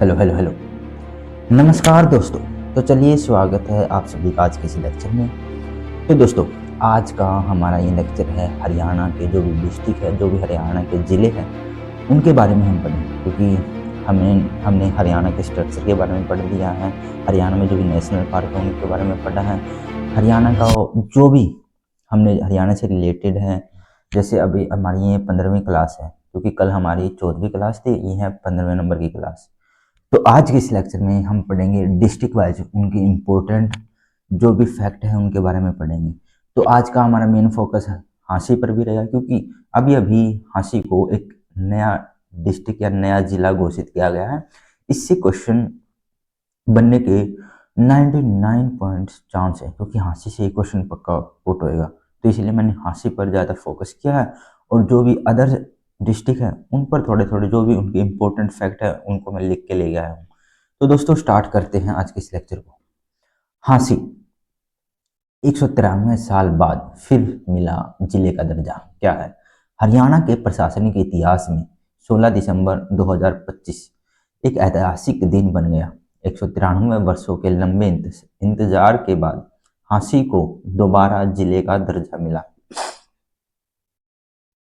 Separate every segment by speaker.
Speaker 1: Hello hello hello. नमस्कार दोस्तों। तो चलिए, स्वागत है आप सभी का आज के इस लेक्चर में। तो दोस्तों, आज का हमारा ये लेक्चर है हरियाणा के जो भी डिस्ट्रिक्ट है, जो भी हरियाणा के ज़िले हैं, उनके बारे में हम पढ़ेंगे। क्योंकि हमने हरियाणा के स्ट्रक्चर के बारे में पढ़ लिया है, हरियाणा में जो भी नेशनल पार्क है उनके बारे में पढ़ा है, हरियाणा का जो भी हमने हरियाणा से रिलेटेड है। जैसे अभी हमारी ये 15वीं क्लास है, क्योंकि कल हमारी 14वीं क्लास थी, ये है 15वें नंबर की क्लास। तो आज के इस लेक्चर में हम पढ़ेंगे डिस्ट्रिक्ट वाइज उनके इम्पोर्टेंट जो भी फैक्ट है उनके बारे में पढ़ेंगे। तो आज का हमारा मेन फोकस है हांसी पर भी रहेगा, क्योंकि अभी अभी हांसी को एक नया डिस्ट्रिक्ट या नया जिला घोषित किया गया है। इससे क्वेश्चन बनने के 99 पॉइंट्स चांस है, क्योंकि हांसी से एक क्वेश्चन पक्का पुट होएगा। तो इसलिए मैंने हांसी पर ज़्यादा फोकस किया है, और जो भी अदर डिस्ट्रिक्ट है उन पर थोड़े थोड़े जो भी उनके इम्पोर्टेंट फैक्ट है उनको मैं लिख के ले गया हूँ। तो दोस्तों, स्टार्ट करते हैं आज के इस लेक्चर को। हांसी 193 साल बाद फिर मिला जिले का दर्जा। क्या है? हरियाणा के प्रशासनिक इतिहास में 16 दिसंबर 2025 एक ऐतिहासिक दिन बन गया। 193 वर्षों के लंबे इंतजार के बाद हांसी को दोबारा जिले का दर्जा मिला।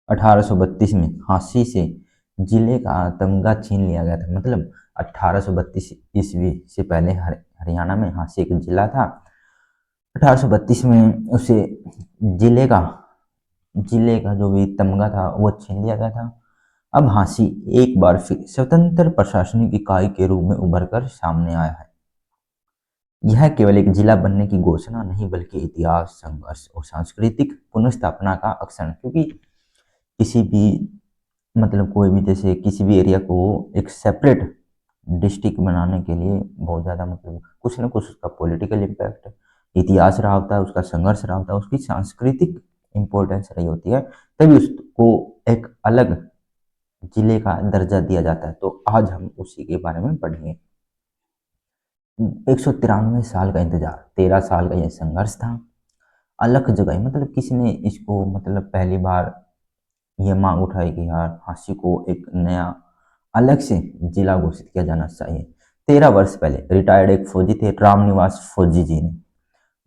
Speaker 1: 1832 में हांसी से जिले का तमगा छीन लिया गया था। मतलब 1832 ईस्वी से पहले हरियाणा में हांसी एक जिला था। 1832 में उसे जिले का जिले का जो भी तमगा था वो छीन लिया गया था। अब हांसी एक बार फिर स्वतंत्र प्रशासनिक इकाई के रूप में उभर कर सामने आया है। यह केवल एक जिला बनने की घोषणा नहीं, बल्कि इतिहास, संघर्ष और सांस्कृतिक पुनर्स्थापना का अक्षर। क्योंकि किसी भी मतलब कोई भी जैसे किसी भी एरिया को एक सेपरेट डिस्ट्रिक्ट बनाने के लिए बहुत ज़्यादा मतलब कुछ ना कुछ उसका पॉलिटिकल इम्पैक्ट, इतिहास रहा होता है, उसका संघर्ष रहा होता है, उसकी सांस्कृतिक इम्पोर्टेंस रही होती है, तभी उसको एक अलग जिले का दर्जा दिया जाता है। तो आज हम उसी के बारे में पढ़ेंगे। 193 साल का इंतजार, 13 साल का यह संघर्ष था। अलग जगह मतलब किसने इसको मतलब पहली बार ये मांग उठाई कि यार हांसी को एक नया अलग से जिला घोषित किया जाना चाहिए। 13 वर्ष पहले रिटायर्ड एक फौजी थे, रामनिवास फौजी जी ने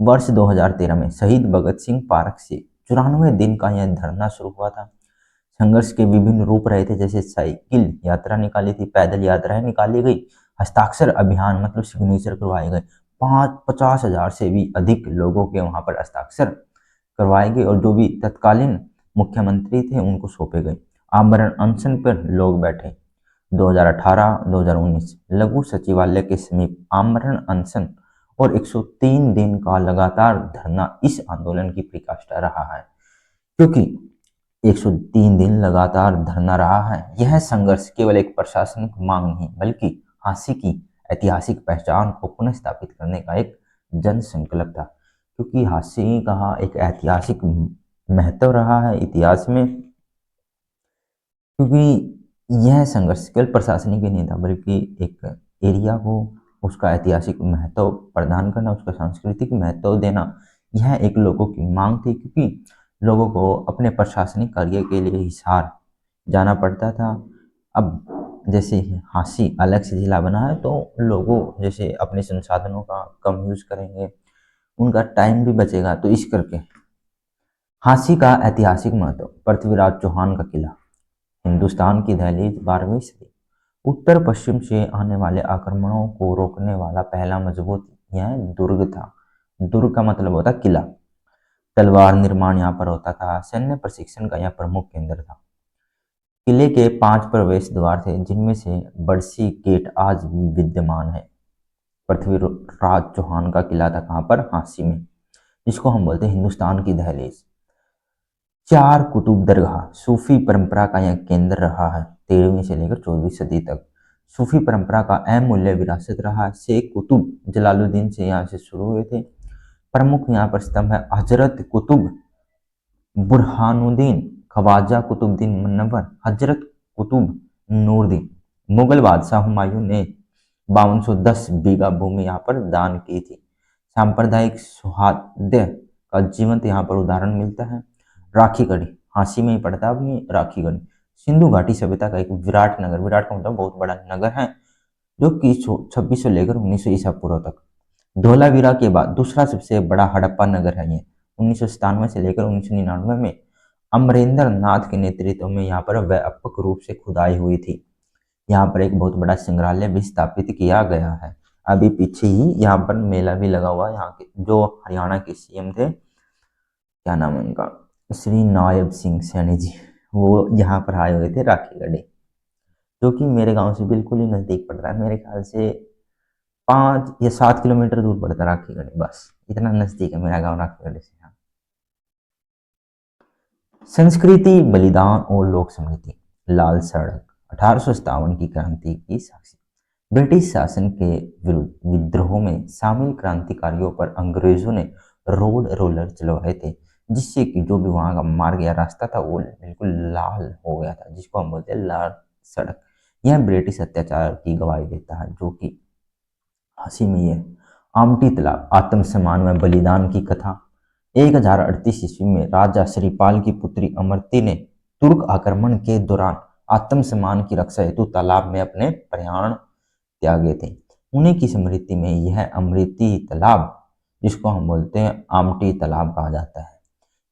Speaker 1: वर्ष 2013 में शहीद भगत सिंह पार्क से 94 दिन का यह धरना शुरू हुआ था। संघर्ष के विभिन्न रूप रहे थे, जैसे साइकिल यात्रा निकाली थी, पैदल यात्राएं निकाली गई, हस्ताक्षर अभियान मतलब सिग्नेचर करवाए गए। 50,000 से भी अधिक लोगों के वहां पर हस्ताक्षर करवाए गए, और जो भी तत्कालीन मुख्यमंत्री थे उनको सौंपे गए। आमरण अनशन पर लोग बैठे। 2018-2019 लघु सचिवालय के समीप आमरण अनशन और 103 दिन का लगातार धरना इस आंदोलन की पराकाष्ठा रहा है। क्योंकि 103 दिन लगातार धरना रहा है, यह संघर्ष केवल एक प्रशासनिक मांग नहीं, बल्कि हांसी की ऐतिहासिक पहचान को पुनः स्थापित करने का एक जन संकल्प था। क्योंकि हांसी का एक ऐतिहासिक महत्व रहा है इतिहास में, क्योंकि यह संघर्ष केवल प्रशासनिक ही नहीं था, बल्कि एक एरिया को उसका ऐतिहासिक महत्व प्रदान करना, उसका सांस्कृतिक महत्व देना, यह एक लोगों की मांग थी। क्योंकि लोगों को अपने प्रशासनिक कार्य के लिए हिसार जाना पड़ता था। अब जैसे हांसी अलग से जिला बना है, तो लोगों जैसे अपने संसाधनों का कम यूज करेंगे, उनका टाइम भी बचेगा। तो इस करके हांसी का ऐतिहासिक महत्व, पृथ्वीराज चौहान का किला, हिंदुस्तान की दहलीज, 12वीं सदी, उत्तर पश्चिम से आने वाले आक्रमणों को रोकने वाला पहला मजबूत यह दुर्ग था। दुर्ग का मतलब होता किला। तलवार निर्माण यहाँ पर होता था, सैन्य प्रशिक्षण का यह प्रमुख केंद्र था। किले के 5 प्रवेश द्वार थे, जिनमें से बड़सी गेट आज भी विद्यमान है। पृथ्वीराज चौहान का किला था कहाँ पर? हांसी में, जिसको हम बोलते हैं हिंदुस्तान की दहलीज। 4 कुतुब दरगाह, सूफी परंपरा का यह केंद्र रहा है 13वीं से लेकर 14वीं सदी तक। सूफी परंपरा का अमूल्य विरासत रहा है। शेख कुतुब जलालुद्दीन से यहाँ से शुरू हुए थे। प्रमुख यहाँ पर स्तंभ है हजरत कुतुब बुरहानुद्दीन, ख्वाजा कुतुबुद्दीन मुनव्वर, हजरत कुतुब नूरदीन। मुगल बादशाह हुमायूं ने 5210 बीघा भूमि यहाँ पर दान की थी। सांप्रदायिक सौहार्द का जीवंत यहाँ पर उदाहरण मिलता है। राखी गढ़ी हांसी में ही पड़ता है। राखी गढ़ी सिंधु घाटी सभ्यता का एक विराट नगर, विराट का मतलब बहुत बड़ा नगर है, जो कि 2600 लेकर 1900 ईसा पूर्व तक। धोलावीरा के बाद दूसरा सबसे बड़ा हड़प्पा नगर है ये। 1997 से लेकर 1999 में अमरेंद्र नाथ के नेतृत्व में यहाँ पर व्यापक रूप से खुदाई हुई थी। यहाँ पर एक बहुत बड़ा संग्रहालय भी स्थापित किया गया है। अभी पीछे ही यहाँ पर मेला भी लगा हुआ है। यहाँ के जो हरियाणा के सीएम थे, क्या नाम है उनका, श्री नायब सिंह सैनी जी, वो यहाँ पर आए हुए थे राखी गढ़ी, जो कि मेरे गांव से बिल्कुल ही नजदीक पड़ रहा है। मेरे ख्याल से 5 या 7 किलोमीटर दूर पड़ता है राखी गढ़ी, बस इतना नजदीक है मेरा गाँव राखी गढ़ी से। हाँ। संस्कृति, बलिदान और लोक समृद्धि। लाल सड़क 1857 की क्रांति की साक्षी। ब्रिटिश शासन के विरुद्ध विद्रोह में शामिल क्रांतिकारियों पर अंग्रेजों ने रोड रोलर चलवाए थे, जिससे कि जो भी वहां का मार्ग या रास्ता था वो बिल्कुल लाल हो गया था, जिसको हम बोलते हैं लाल सड़क। यह ब्रिटिश अत्याचार की गवाही देता है, जो कि हंसी में है। आमटी तालाब, आत्मसम्मान में बलिदान की कथा। 1038 ईस्वी में राजा श्रीपाल की पुत्री अमरती ने तुर्क आक्रमण के दौरान आत्मसम्मान की रक्षा हेतु तालाब में अपने प्राण त्यागे थे। उन्हीं की स्मृति में यह अमृति तालाब, जिसको हम बोलते हैं आमटी तालाब, कहा जाता है।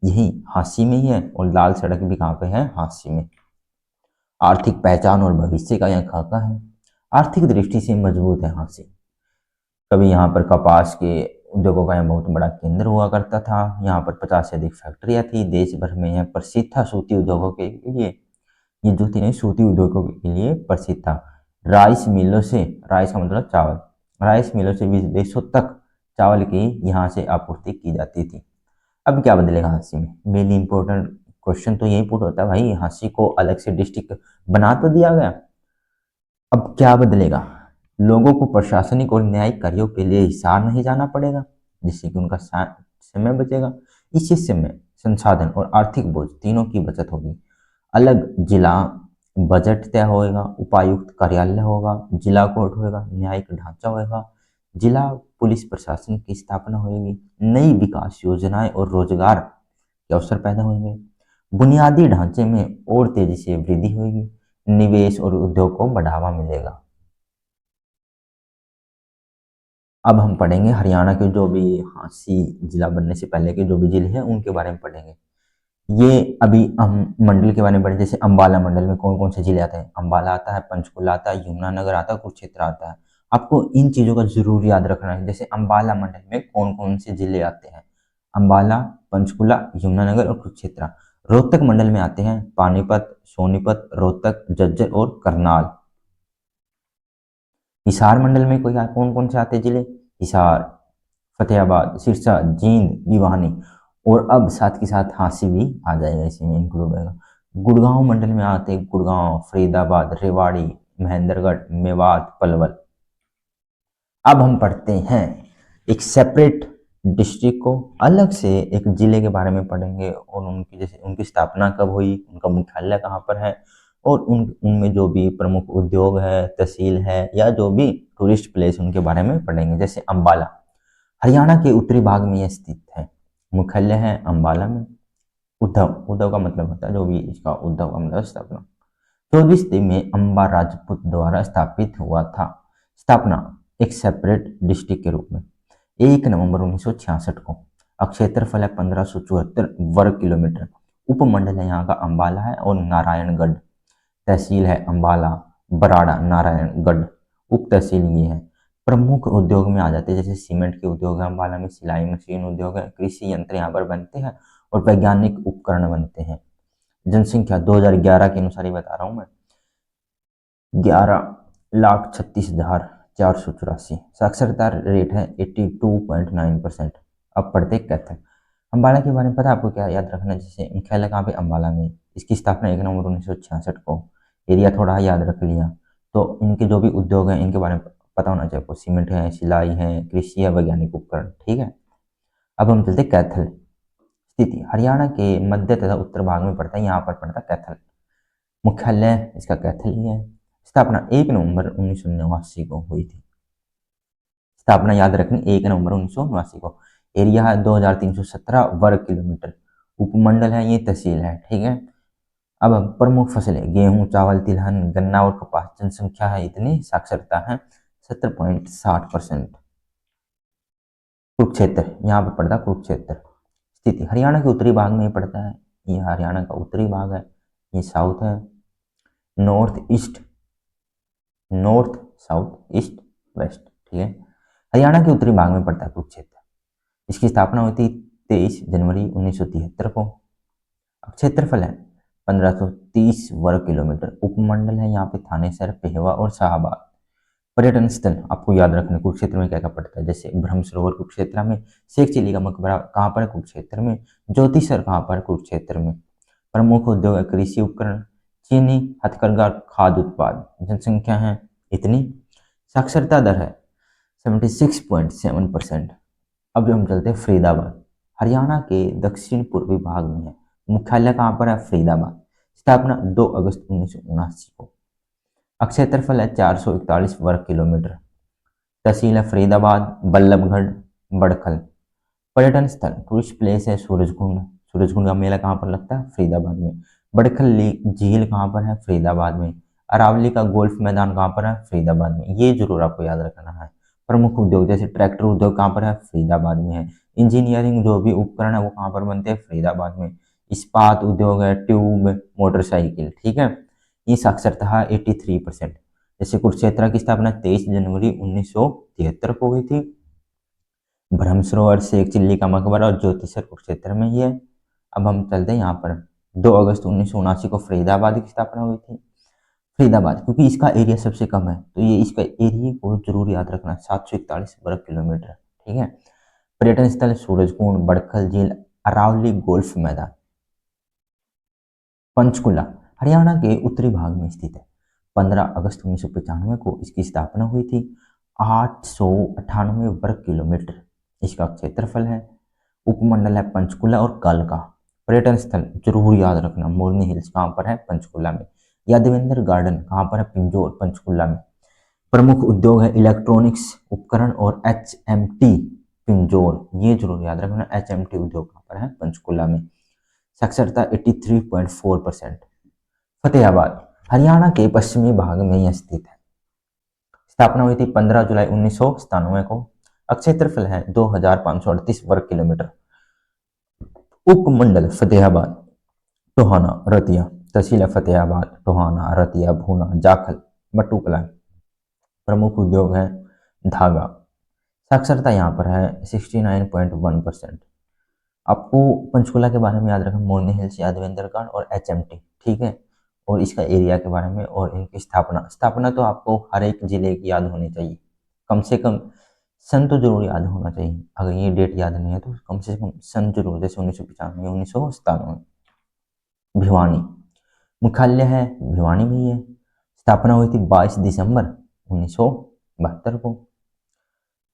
Speaker 1: यही हांसी में ही है, और लाल सड़क भी कहाँ पे है, हांसी में। आर्थिक पहचान और भविष्य का यह खाका है। आर्थिक दृष्टि से मजबूत है हांसी। कभी यहाँ पर कपास के उद्योगों का यह बहुत बड़ा केंद्र हुआ करता था। यहाँ पर 50 से अधिक फैक्ट्रियाँ थी। देश भर में यह प्रसिद्ध था सूती उद्योगों के लिए। ये जो थी नहीं, सूती उद्योगों के लिए प्रसिद्ध था। राइस मिलों से, राइस का मतलब चावल, राइस मिलों से विदेशों तक चावल की यहाँ से आपूर्ति की जाती थी। अब क्या बदलेगा हांसी में? मेनली इंपॉर्टेंट क्वेश्चन तो यही पुट होता है भाई, हांसी को अलग से डिस्ट्रिक्ट बना तो दिया गया, अब क्या बदलेगा? लोगों को प्रशासनिक और न्यायिक कार्यों के लिए हिसार नहीं जाना पड़ेगा, जिससे कि उनका समय बचेगा। इसी समय संसाधन और आर्थिक बोझ तीनों की बचत होगी। अलग जिला बजट तय होगा, उपायुक्त कार्यालय होगा, जिला कोर्ट होगा, न्यायिक ढांचा होगा, जिला पुलिस प्रशासन की स्थापना होगी, नई विकास योजनाएं और रोजगार के अवसर पैदा होंगे, बुनियादी ढांचे में और तेजी से वृद्धि होगी, निवेश और उद्योग को बढ़ावा मिलेगा। अब हम पढ़ेंगे हरियाणा के जो भी हांसी जिला बनने से पहले के जो भी जिले हैं उनके बारे में पढ़ेंगे। ये अभी हम मंडल के बारे में पढ़े, जैसे अंबाला मंडल में कौन कौन से जिले आते हैं। अंबाला आता है, पंचकुला आता है, यमुनानगर आता है, कुरुक्षेत्र आता है। आपको इन चीजों का जरूर याद रखना है। जैसे अंबाला मंडल में कौन कौन से जिले आते हैं, अंबाला, पंचकुला, यमुनानगर और कुरुक्षेत्र। रोहतक मंडल में आते हैं पानीपत, सोनीपत, रोहतक, झज्जर और करनाल। हिसार मंडल में कोई कौन कौन से आते हैं जिले, हिसार, फतेहाबाद, सिरसा, जींद, भिवानी, और अब साथ के साथ हांसी भी आ जाएगा, इसमें इंक्लूड होगा। गुड़गांव मंडल में आते हैं गुड़गांव, फरीदाबाद, रेवाड़ी, महेंद्रगढ़, मेवात, पलवल। अब हम पढ़ते हैं एक सेपरेट डिस्ट्रिक्ट को, अलग से एक जिले के बारे में पढ़ेंगे, और उनकी जैसे उनकी स्थापना कब हुई, उनका मुख्यालय कहाँ पर है, और उनमें जो भी प्रमुख उद्योग है, तहसील है, या जो भी टूरिस्ट प्लेस उनके बारे में पढ़ेंगे। जैसे अंबाला हरियाणा के उत्तरी भाग में यह स्थित है। मुख्यालय है अंबाला में। उद्धव, उद्धव का मतलब होता है जो भी इसका, उद्धव का मतलब स्थापना 14वीं में अंबा राजपूत द्वारा स्थापित हुआ था। स्थापना एक सेपरेट डिस्ट्रिक्ट के रूप में 1 नवंबर 1966 को। क्षेत्रफल है 1574 वर्ग किलोमीटर। उपमंडल है यहाँ का अंबाला है और नारायणगढ़। तहसील है अंबाला, बराड़ा, नारायणगढ़। उप तहसील ये है। प्रमुख उद्योग में आ जाते हैं, जैसे सीमेंट के उद्योग है अंबाला में, सिलाई मशीन उद्योग है, कृषि यंत्र यहाँ पर बनते हैं, और वैज्ञानिक उपकरण बनते हैं। जनसंख्या 2011 के अनुसार ही बता रहा हूँ मैं, 11,36,484। साक्षरता रेट है 82.9%। अब पढ़ते कैथल। अंबाला के बारे में पता है आपको, क्या याद रखना है? जैसे मुख्यालय कहाँ पे, अंबाला में। इसकी स्थापना 1 नवंबर 1966 को। एरिया थोड़ा याद रख लिया, तो इनके जो भी उद्योग हैं इनके बारे में पता होना चाहिए आपको। सीमेंट है, सिलाई है, कृषि है, वैज्ञानिक उपकरण। ठीक है, अब हम चलते कैथल। स्थिति हरियाणा के मध्य तथा उत्तर भाग में पड़ता है, यहाँ पर पड़ता है कैथल। मुख्यालय इसका कैथल ही है। स्थापना 1 नवंबर 1989 को हुई थी। स्थापना याद रखनी 1 नवंबर 1989 को। एरिया है 2317 वर्ग किलोमीटर। उपमंडल है, ये तहसील है। ठीक है, अब प्रमुख फसलें गेहूं, चावल, तिलहन, गन्ना और कपास। जनसंख्या है इतनी, साक्षरता है 70.60%। कुरुक्षेत्र यहाँ पे पड़ता है, कुरुक्षेत्र स्थिति हरियाणा के उत्तरी भाग में ही पड़ता है। ये हरियाणा का उत्तरी भाग है, ये साउथ है, north east, north south east west, ठीक है। हरियाणा के उत्तरी भाग में पड़ता है कुरुक्षेत्र। इसकी स्थापना हुई थी 23 जनवरी 1973 को। अब क्षेत्रफल है 1530 वर्ग किलोमीटर। उपमंडल है यहाँ पे थाने शहर, पेहवा और शाहबाद। पर्यटन स्थल आपको याद रखना कुरुक्षेत्र में क्या क्या पड़ता है, जैसे ब्रह्म सरोवर कुरुक्षेत्र में, शेख चिली का मकबरा कहाँ पर है, कुरुक्षेत्र में। ज्योतिसर कहाँ पर है, कुरुक्षेत्र में। प्रमुख उद्योग है कृषि उपकरण, चीनी, हथकरघा, खाद्य उत्पाद। जनसंख्या है इतनी। साक्षरता दर है 76.7%। अब हम चलते हैं फरीदाबाद, हरियाणा के दक्षिण पूर्वी भाग में है। मुख्यालय कहाँ पर है, फरीदाबाद। स्थापना 2 अगस्त 1979 को। क्षेत्रफल है 441 वर्ग किलोमीटर। तहसील है फरीदाबाद, बल्लभगढ़, बड़खल। पर्यटन स्थल टूरिस्ट प्लेस है सूरजकुंड। सूरजकुंड का मेला कहाँ पर लगता है, फरीदाबाद में। बड़खल झील कहाँ पर है, फरीदाबाद में। अरावली का गोल्फ मैदान कहाँ पर है, फरीदाबाद में। ये जरूर आपको याद रखना है। प्रमुख उद्योग जैसे ट्रैक्टर उद्योग कहाँ पर है, फरीदाबाद में है। इंजीनियरिंग जो भी उपकरण है वो कहाँ पर बनते हैं, फरीदाबाद में। इस्पात उद्योग है, ट्यूब, मोटरसाइकिल, ठीक है। ये साक्षरता है 83%। जैसे कुरुक्षेत्र की स्थापना 23 जनवरी 1973 को हुई थी। ब्रह्म सरोवर, शेख चिल्ली का मकबरा और ज्योतिसर कुरुक्षेत्र में ही है। अब हम चलते हैं यहाँ पर 2 अगस्त 1979 को फरीदाबाद की स्थापना हुई थी। फरीदाबाद क्योंकि इसका एरिया सबसे कम है तो ये इसका एरिया को जरूर याद रखना, 741 वर्ग किलोमीटर, ठीक है। पर्यटन स्थल सूरजकुंड, बड़खल झील, अरावली गोल्फ मैदान। पंचकुला हरियाणा के उत्तरी भाग में स्थित है। 15 अगस्त 1995 को इसकी स्थापना हुई थी। 898 वर्ग किलोमीटर इसका क्षेत्रफल है। उपमंडल है पंचकुला और कालका। पर्यटन स्थल जरूर याद रखना, मोरनी हिल्स कहाँ पर है, पंचकुला में। यादवेंद्र गार्डन कहाँ पर है, पिंजौर, पंचकुला में। प्रमुख उद्योग है इलेक्ट्रॉनिक्स उपकरण और HMT, पिंजौर। ये जरूर याद रखना, HMT उद्योग कहाँ पर है, पंचकुला में। साक्षरता 83.4%। फतेहाबाद हरियाणा के पश्चिमी भाग में यह स्थित है। स्थापना हुई थी 15 जुलाई 1997 को। क्षेत्रफल है 2538 वर्ग किलोमीटर। उपमंडल फतेहाबाद, टोहाना, रतिया। तहसील फतेहाबाद, टोहाना, रतिया, भूना, जाखल, मटुकला। प्रमुख उद्योग है धागा। साक्षरता यहाँ पर है 69.1%। आपको पंचकुला के बारे में याद रखना, मोरनी हिल्स, यादवेंद्रगढ़ और HMT, ठीक है। और इसका एरिया के बारे में और इनकी स्थापना तो आपको हर एक जिले की याद होनी चाहिए। कम से कम सन तो जरूर याद होना चाहिए, अगर ये डेट याद नहीं है तो कम से कम सन जरूर, जैसे 1995, 1997। भिवानी मुख्यालय है भिवानी में ही है। स्थापना हुई थी 22 दिसंबर 1972 को।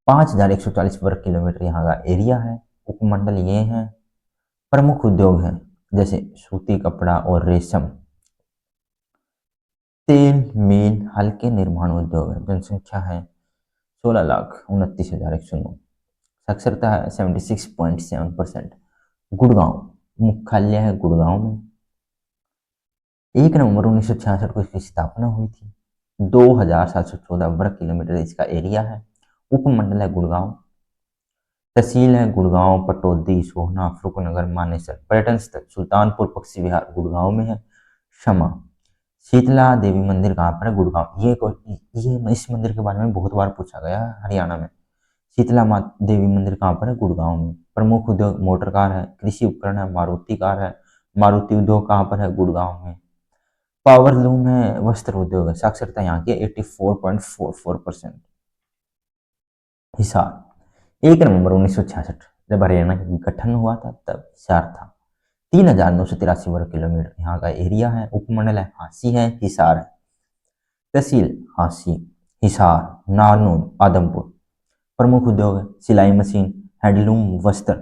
Speaker 1: 5140 वर्ग किलोमीटर यहाँ का एरिया है। उपमंडल ये है। प्रमुख उद्योग हैं जैसे सूती कपड़ा और रेशम, तेल, मील, हल्के निर्माण उद्योग है। जनसंख्या है 16,29,109। साक्षरता है 76.7%। गुड़गांव मुख्यालय है गुड़गांव में। 1 नवंबर 1966 को इसकी स्थापना हुई थी। 2714 वर्ग किलोमीटर इसका एरिया है। उपमंडल है गुड़गांव। तहसील है गुड़गांव, पटौदी, सोहना, फरुखनगर, मानेसर। पर्यटन स्थल सुल्तानपुर पक्षी विहार गुड़गांव में है। क्षमा शीतला देवी मंदिर कहाँ पर है, गुड़गांव। ये इस मंदिर के बारे में बहुत बार पूछा गया है हरियाणा में। शीतला देवी मंदिर कहाँ पर है, गुड़गांव में। प्रमुख उद्योग मोटर कार है, कृषि उपकरण है, मारुति कार है। मारुति उद्योग कहाँ पर है, गुड़गांव में। पावर लूम है, वस्त्र उद्योग है। साक्षरता यहाँ की 84.44%। हिसार 1 नवंबर 1966 जब हरियाणा का गठन हुआ था तब हिसार था। 3,983 वर्ग किलोमीटर यहाँ का एरिया है। उपमंडल है हांसी है, हिसार है। तहसील हांसी, हिसार, नारनौल, आदमपुर। प्रमुख उद्योग है सिलाई मशीन, हैंडलूम, वस्त्र,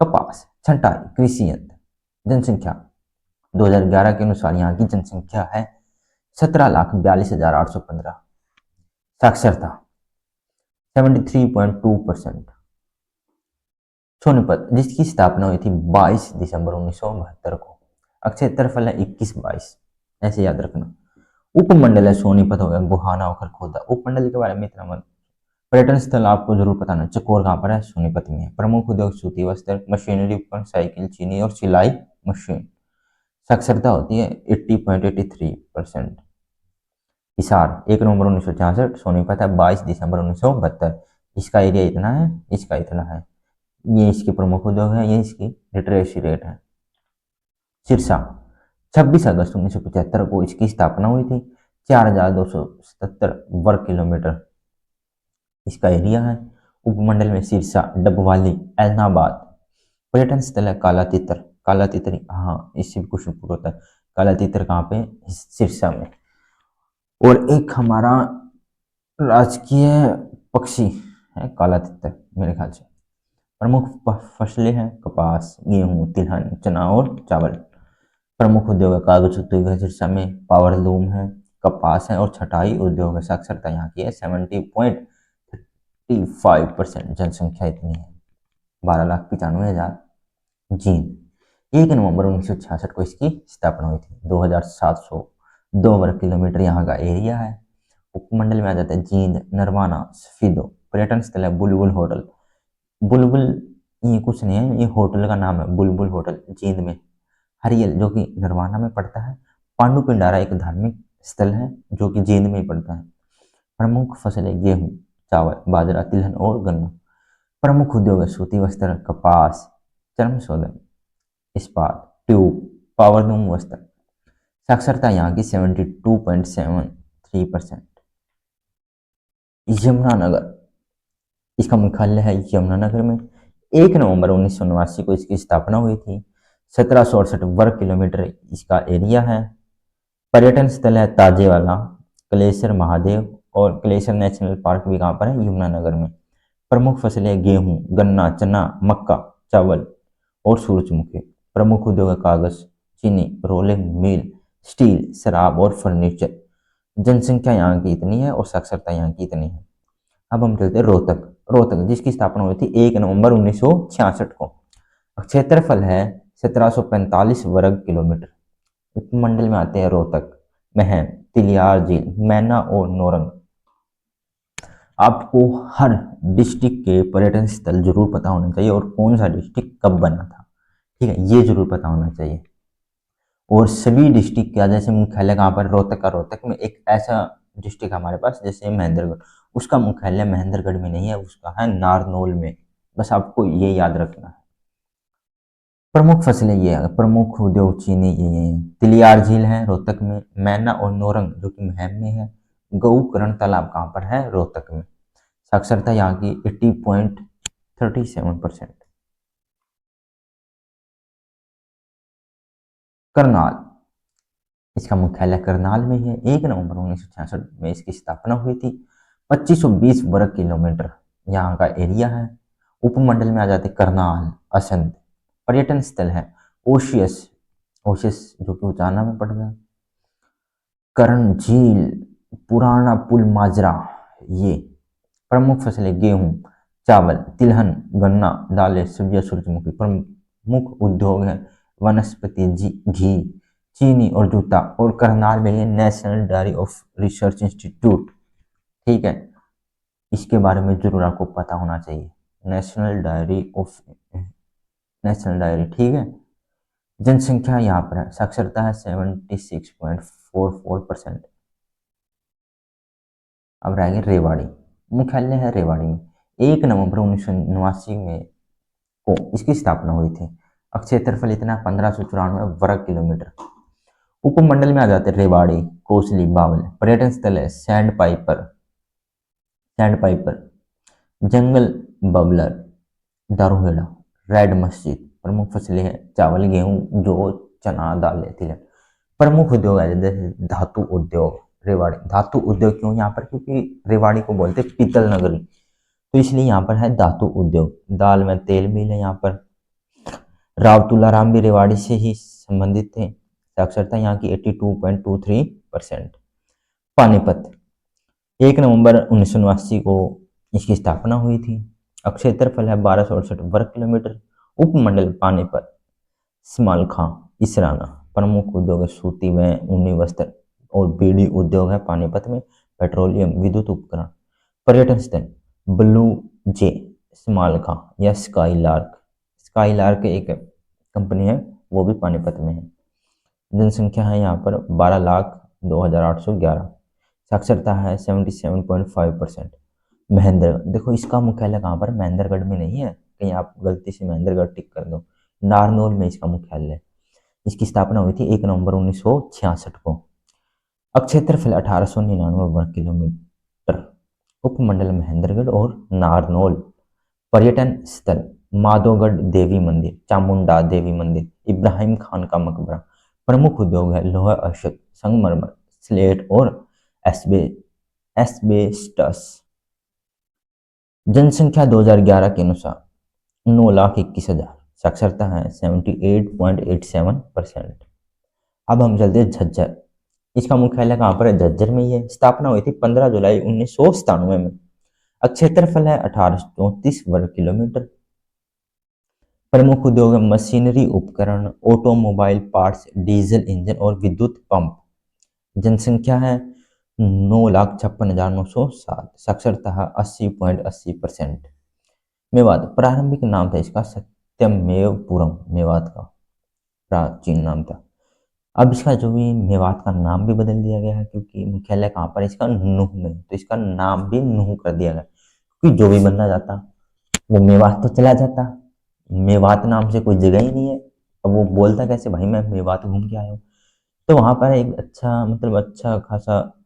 Speaker 1: कपास, छंटाई, कृषि यंत्र। जनसंख्या 2011 के अनुसार यहाँ की जनसंख्या है 17,42,815। साक्षरता 73.2%। सोनीपत जिसकी स्थापना हुई थी 22 दिसंबर 1972 को। क्षेत्रफल है 21-22, ऐसे याद रखना। उपमंडल है सोनीपत हो गया, गोहाना होकर खोदा। उपमंडल के बारे में इतना मत। पर्यटन स्थल आपको जरूर पता है, चकोर कहाँ पर है, सोनीपत में है। प्रमुख उद्योग सूती वस्त्र, मशीनरी उपकरण, साइकिल, चीनी और सिलाई मशीन। साक्षरता होती है 80.83%। हिसार 1 नवंबर 1966, सोनीपत है 22 दिसंबर 1972। इसका एरिया इतना है, इसका इतना है। ये इसके प्रमुख उद्योग है, ये इसकी लिटरेसी रेट है। सिरसा 26 अगस्त 1975 को इसकी स्थापना हुई थी। 4277 वर्ग किलोमीटर इसका एरिया है। उपमंडल में सिरसा, डबवाली, ऐलनाबाद। पर्यटन स्थल है काला तीतर। काला तीतर, हाँ इससे भी क्वेश्चन पूरा होता है। काला तीतर कहाँ पे, सिरसा में। और एक हमारा राजकीय पक्षी है काला तितर मेरे ख्याल से। प्रमुख फसलें हैं कपास, गेहूं, तिलहन, चना और चावल। प्रमुख उद्योग है कागज उद्योग है सिरसा में, पावर लूम है, कपास है और छटाई उद्योग है। साक्षरता यहाँ की है 70.35%। जनसंख्या इतनी है 12,95,000। जींद 1 नवंबर 1966 को इसकी स्थापना हुई थी। 2,702 वर्ग किलोमीटर यहाँ का एरिया है। उपमंडल में आ जाता है जींद, नरवाना, सफीदो। पर्यटन स्थल है बुलबुल होटल। बुलबुल ये कुछ नहीं है, ये होटल का नाम है, बुलबुल होटल जींद में। हरियल जो कि नरवाना में पड़ता है। पांडु पिंडारा एक धार्मिक स्थल है जो कि जींद में ही पड़ता है। प्रमुख फसलें गेहूं, चावल, बाजरा, तिलहन और गन्ना। प्रमुख उद्योग है सूती वस्त्र, कपास, चर्म शोधन, इस्पात, ट्यूब, पावरलूम वस्त्र। साक्षरता यहाँ की 72.73%। यमुनानगर, इसका मुख्यालय है यमुनानगर में। 1 नवंबर 1989 को इसकी स्थापना हुई थी। 1768 वर्ग किलोमीटर इसका एरिया है। पर्यटन स्थल है ताजेवाला, कलेसर महादेव और कलेसर नेशनल पार्क भी कहाँ पर है, यमुनानगर में। प्रमुख फसलें गेहूं, गन्ना, चना, मक्का, चावल और सूरजमुखी। प्रमुख उद्योग है कागज, चीनी, रोलिंग मिल, स्टील, शराब और फर्नीचर। जनसंख्या यहाँ की इतनी है और साक्षरता यहाँ की इतनी है। अब हम चलते हैं रोहतक। रोहतक जिसकी स्थापना हुई थी 1 नवंबर 1966 को। क्षेत्रफल है 1745 वर्ग किलोमीटर। उपमंडल में आते हैं रोहतक, महम, तिलियार झील, मैना और नौरंग। आपको हर डिस्ट्रिक्ट के पर्यटन स्थल जरूर पता होना चाहिए और कौन सा डिस्ट्रिक्ट कब बना था, ठीक है, ये जरूर पता होना चाहिए। और सभी डिस्ट्रिक्ट का जैसे मुख्यालय कहाँ पर, रोहतक का, रोहतक में एक ऐसा डिस्ट्रिक्ट हमारे पास जैसे महेंद्रगढ़, उसका मुख्यालय महेंद्रगढ़ में नहीं है, उसका है नारनौल में। बस आपको ये याद रखना है। प्रमुख फसलें ये है, प्रमुख उद्योग चीनी ये तिलियार झील है रोहतक में, मैना और नौरंग जो कि महम में है। गौकरण तालाब कहाँ पर है, रोहतक में। साक्षरता यहाँ की 80.37%। करनाल, इसका मुख्यालय करनाल में है। 1 नवंबर 1966 में इसकी स्थापना हुई थी। 2520 वर्ग किलोमीटर यहाँ का एरिया है। उपमंडल में आ जाते करनाल, असंध। पर्यटन स्थल है ओशियस, ओशियस जो कि उचाना में पड़ता है। करण झील, पुराना पुल माजरा ये। प्रमुख फसलें गेहूं, चावल, तिलहन, गन्ना, दालें, सब्जियां, सूरजमुखी। प्रमुख उद्योग है वनस्पति घी, चीनी और जूता। और करनाल में है national diary of research institute, ठीक है, इसके बारे में जरूर आपको पता होना चाहिए। National diary of, national diary, ठीक है। जनसंख्या यहाँ पर है, साक्षरता है 76.44%। अब रह गए रेवाड़ी, मुख्यालय है रेवाड़ी में। 1 नवंबर 1989 में को इसकी स्थापना हुई थी। क्षेत्रफल इतना 1594 वर्ग किलोमीटर। उपमंडल में आ जाते हैं रेवाड़ी, कोसली, बावल। पर्यटन स्थल है सैंड पाइपर, सैंड पाइपर, जंगल बबलर, दारूहेड़ा, रेड मस्जिद। प्रमुख फसलें हैं चावल, गेहूं, जौ, चना, दालें, तिलहन। प्रमुख उद्योग है जैसे धातु उद्योग। रेवाड़ी धातु उद्योग क्यों यहाँ पर, क्योंकि रेवाड़ी को बोलते हैं पीतल नगरी, तो इसलिए यहाँ पर है धातु उद्योग। दाल में तेल मिल है यहाँ पर। राव तुलाराम भी रेवाड़ी से ही संबंधित थे। साक्षरता यहाँ की 82.23%। पानीपत 1 नवंबर 1989 को इसकी स्थापना हुई थी। क्षेत्रफल है 1268 वर्ग किलोमीटर। उपमंडल पानीपत, स्मालखा, इसराना। प्रमुख उद्योग सूती व ऊनी वस्त्र। और बीड़ी उद्योग है पानीपत में, पेट्रोलियम, विद्युत उपकरण। पर्यटन स्थल ब्लू जे, स्मालखा या स्काईलार्क। स्काईलार्क एक कंपनी है, वो भी पानीपत में है। जनसंख्या है यहाँ पर 12,02,811। साक्षरता है 77.5%। महेंद्रगढ़, देखो इसका मुख्यालय कहाँ पर, महेंद्रगढ़ में नहीं है, कहीं आप गलती से महेंद्रगढ़ टिक कर दो, नारनौल में इसका मुख्यालय है। इसकी स्थापना हुई थी 1 नवंबर 1966 को। अब क्षेत्रफल 1899 वर्ग किलोमीटर। उपमंडल महेंद्रगढ़ और नारनौल। पर्यटन स्थल माधोगढ़ देवी मंदिर, चामुंडा देवी मंदिर, इब्राहिम खान का मकबरा। प्रमुख उद्योग है लोहा अयस्क, संगमरमर, स्लेट और एस्बेस्टस। जनसंख्या 2011 के अनुसार 9,21,000। साक्षरता है 78.87%। अब हम चलते हैं झज्जर। इसका मुख्यालय कहाँ पर है, झज्जर में ही है। स्थापना हुई थी 15 जुलाई 1997 में। क्षेत्रफल है 1834 वर्ग किलोमीटर। प्रमुख उद्योग है मशीनरी उपकरण, ऑटोमोबाइल पार्ट्स, डीजल इंजन और विद्युत पंप। जनसंख्या है 9,56,907। साक्षरता है 80.80%। मेवात, प्रारंभिक नाम था इसका सत्यमेवपुरम, मेवात का प्राचीन नाम था। अब इसका जो भी मेवात का नाम भी बदल दिया गया है, क्योंकि मुख्यालय कहाँ पर इसका, नूह में, तो इसका नाम भी नूह कर दिया गया, क्योंकि जो भी बनना जाता वो मेवात तो चला जाता, मेवात नाम से कोई जगह ही नहीं है। अब वो बोलता कैसे भाई मैं मेवात घूम के आया हूँ। तो वहां पर एक अच्छा मतलब अच्छा खासा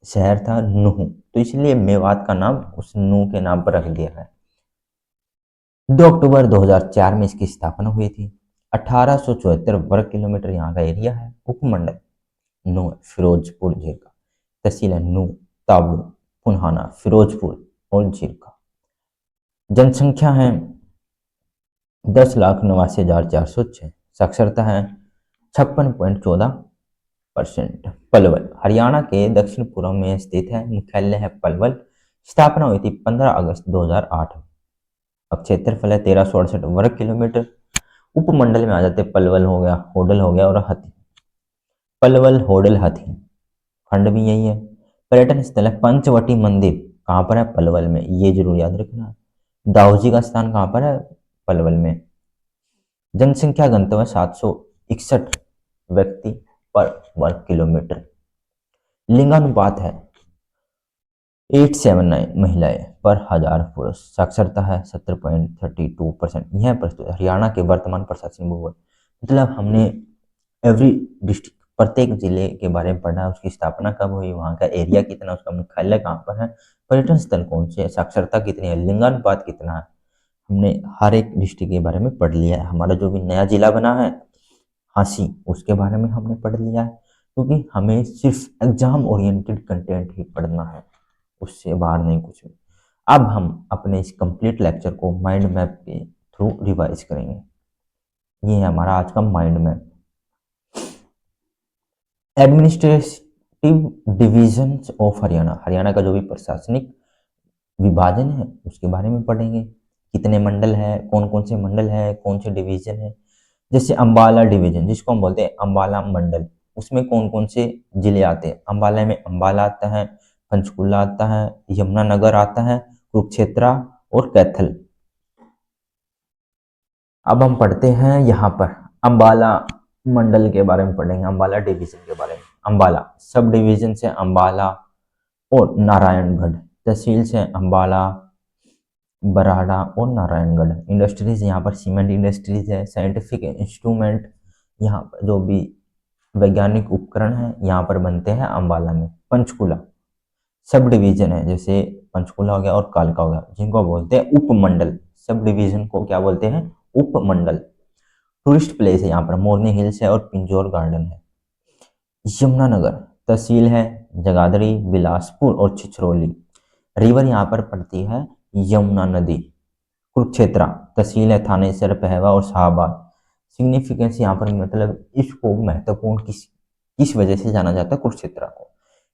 Speaker 1: शहर था नूह, तो इसलिए मेवात का नाम उस नूह के नाम पर रख दिया है। 2 अक्टूबर 2004 में इसकी स्थापना हुई थी। 1874 वर्ग किलोमीटर यहाँ का एरिया है। उपमंडल नूह, फिरोजपुर झीरका। तहसील है नूह, ताबू, पुन्हाना, फिरोजपुर और झीरका। जनसंख्या है 10,89,406। साक्षरता है 56.14%। पलवल हरियाणा के दक्षिण पूर्व में स्थित है। मुख्यालय है पलवल। स्थापना हुई थी 15 अगस्त 2008। अब क्षेत्रफल है 1368 वर्ग किलोमीटर। उपमंडल में आ जाते पलवल हो गया, होडल हो गया और हाथी। पलवल, होडल, हाथी खंड भी यही है। पर्यटन स्थल है पंचवटी मंदिर, कहाँ पर है, पलवल में, ये जरूर याद रखना। दाऊ जी का स्थान कहाँ पर है, पलवल में। जनसंख्या घनत्व 761 व्यक्ति पर वर्ग किलोमीटर। लिंगानुपात है 879 महिलाएं पर 1000 पुरुष। साक्षरता है 70.32%। यह प्रस्तुत हरियाणा के वर्तमान प्रशासनिक भूगोल। मतलब हमने एवरी डिस्ट्रिक्ट, प्रत्येक जिले के बारे में पढ़ा, उसकी स्थापना कब हुई, वहाँ का एरिया कितना, उसका मुख्यालय कहाँ पर है, पर्यटन स्थल कौन से है, साक्षरता कितनी है, लिंगानुपात कितना है। हमने हर एक डिस्ट्रिक्ट के बारे में पढ़ लिया है। हमारा जो भी नया जिला बना है हांसी, उसके बारे में हमने पढ़ लिया है, क्योंकि हमें सिर्फ एग्जाम ओरिएंटेड कंटेंट ही पढ़ना है, उससे बाहर नहीं कुछ भी। अब हम अपने इस कंप्लीट लेक्चर को माइंड मैप के थ्रू रिवाइज करेंगे। ये है हमारा आज का mind map. Administrative division of Haryana, Haryana का जो भी प्रशासनिक विभाजन है उसके बारे में पढ़ेंगे। कितने मंडल है, कौन कौन से मंडल है, कौन से डिवीजन है। जैसे अंबाला डिवीजन, जिसको हम बोलते हैं अंबाला मंडल, उसमें कौन कौन से जिले आते हैं। अंबाला में अंबाला आता है, पंचकुला आता है, यमुनानगर आता है, कुरुक्षेत्र और कैथल। अब हम पढ़ते हैं यहाँ पर अंबाला मंडल के बारे में पढ़ेंगे, अंबाला डिवीजन के बारे में। अंबाला सब डिवीजन से अंबाला और नारायणगढ़। तहसील से अंबाला, बराड़ा और नारायणगढ़। इंडस्ट्रीज यहाँ पर सीमेंट इंडस्ट्रीज है। साइंटिफिक इंस्ट्रूमेंट, यहाँ पर जो भी वैज्ञानिक उपकरण है यहाँ पर बनते हैं अंबाला में। पंचकुला सब डिवीजन है, जैसे पंचकुला हो गया और कालका हो गया, जिनको बोलते हैं उपमंडल। सब डिवीजन को क्या बोलते हैं, उपमंडल। टूरिस्ट प्लेस है यहाँ पर, मोरनी हिल्स है और पिंजौर गार्डन है। यमुनानगर तहसील है जगाधरी, बिलासपुर और छिछरौली। रिवर यहाँ पर पड़ती है यमुना नदी। कुरुक्षेत्र तहसील है थानेसर, पहवा और शाहबाद। सिग्निफिकेंस यहाँ पर मतलब इसको महत्वपूर्ण किस वजह से जाना जाता है कुरुक्षेत्र को।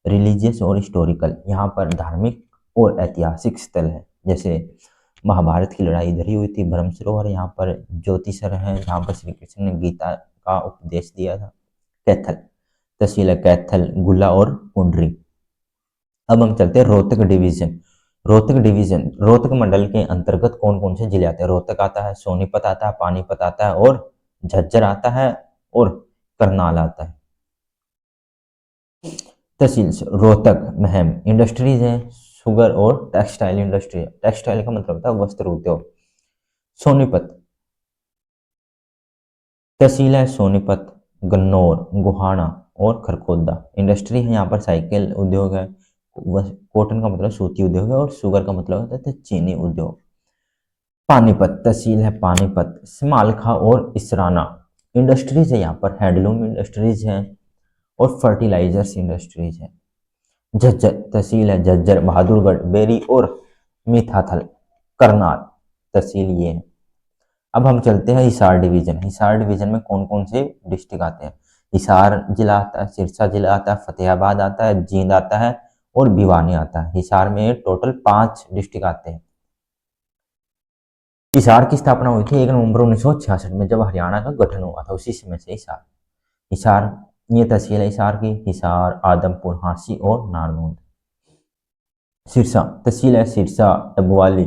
Speaker 1: रिलीजियस और हिस्टोरिकल, यहाँ पर धार्मिक और ऐतिहासिक स्थल है, जैसे महाभारत की लड़ाई इधर ही हुई थी। ब्रह्म सरोवर यहाँ पर, ज्योतिसर है जहाँ पर श्री कृष्ण ने गीता का उपदेश दिया था। कैथल तहसील है कैथल, गुला और कुंडरी। अब हम चलते हैं रोहतक डिवीजन। रोहतक डिवीजन, रोहतक मंडल के अंतर्गत कौन कौन से जिले आते हैं? रोहतक आता है, सोनीपत आता है, पानीपत आता है और झज्जर आता है और करनाल आता है। तहसील रोहतक महम इंडस्ट्रीज है, शुगर और टेक्सटाइल इंडस्ट्री है। टेक्सटाइल का मतलब होता है वस्त्र उद्योग। सोनीपत तहसील है सोनीपत, गन्नौर, गोहाना और खरखोदा। इंडस्ट्री है यहाँ पर साइकिल उद्योग है, कॉटन का मतलब सूती उद्योग है और शुगर का मतलब होता है चीनी उद्योग। पानीपत तहसील है पानीपत, समालखा और इसराना इंडस्ट्रीज है यहाँ पर, हैंडलूम इंडस्ट्रीज है और फर्टिलाइजर्स इंडस्ट्रीज है। झज्जर तहसील है झज्जर, बहादुरगढ़, बेरी और मीठाथल। करनाल तहसील ये है। अब हम चलते हैं हिसार डिवीजन। हिसार डिवीजन में कौन कौन से डिस्ट्रिक्ट आते हैं? हिसार जिला आता है, सिरसा जिला आता है, फतेहाबाद आता है, जींद आता है और भिवानी आता है। हिसार में टोटल 5 डिस्ट्रिक्ट आते हैं। हिसार की स्थापना हुई थी 1 नवंबर 1966 में, जब हरियाणा का गठन हुआ था, उसी समय से हिसार। हिसार ये तहसील है हिसार की, हिसार, आदमपुर, हांसी और नारनौंद। सिरसा तहसील है सिरसा, डबवाली,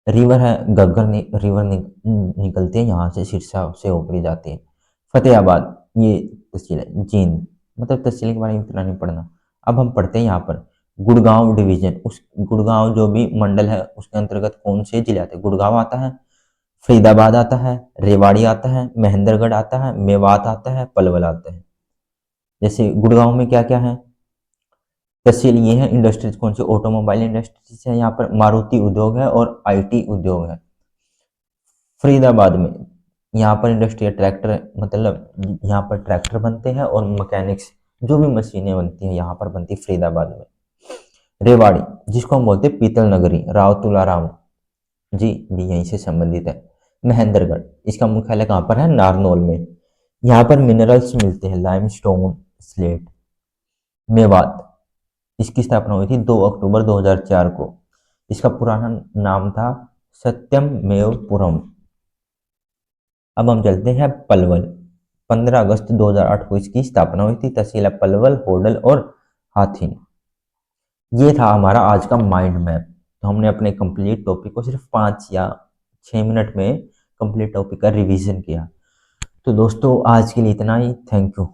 Speaker 1: रिवर है घग्गर रिवर निकलती है यहाँ से, सिरसा से होकर जाती है। फतेहाबाद ये तहसील है। जींद मतलब तहसील के बारे में इतना नहीं पढ़ना। अब हम पढ़ते हैं यहाँ पर गुड़गांव डिवीजन। उस गुड़गांव जो भी मंडल है उसके अंतर्गत कौन से जिले आते हैं? गुड़गांव आता है, फरीदाबाद आता है, रेवाड़ी आता है, महेंद्रगढ़ आता है, मेवात आता है, पलवल आता है। जैसे गुड़गांव में क्या क्या है? तहसील ये है। इंडस्ट्रीज कौन सी? ऑटोमोबाइल इंडस्ट्रीज है यहाँ पर, मारुति उद्योग है और आईटी उद्योग है। फरीदाबाद में यहाँ पर इंडस्ट्री है, ट्रैक्टर मतलब यहाँ पर ट्रैक्टर बनते हैं और मैकेनिक्स जो भी मशीनें बनती हैं यहाँ पर बनती है फरीदाबाद में। रेवाड़ी जिसको हम बोलते हैं पीतल नगरी, राव तुलाराम जी भी यहीं से संबंधित है। महेंद्रगढ़ इसका मुख्यालय कहाँ पर है? नारनौल में। यहाँ पर मिनरल्स मिलते हैं, लाइमस्टोन, स्लेट। मेवात इसकी स्थापना हुई थी 2 अक्टूबर 2004 को। इसका पुराना नाम था सत्यम मेवपुरम। अब हम चलते हैं पलवल। 15 अगस्त 2008 को इसकी स्थापना हुई थी। तहसील है पलवल, होडल और हाथीन। ये था हमारा आज का माइंड मैप। तो हमने अपने कंप्लीट टॉपिक को सिर्फ 5 या 6 मिनट में कंप्लीट टॉपिक का रिवीजन किया। तो दोस्तों आज के लिए इतना ही। Thank you.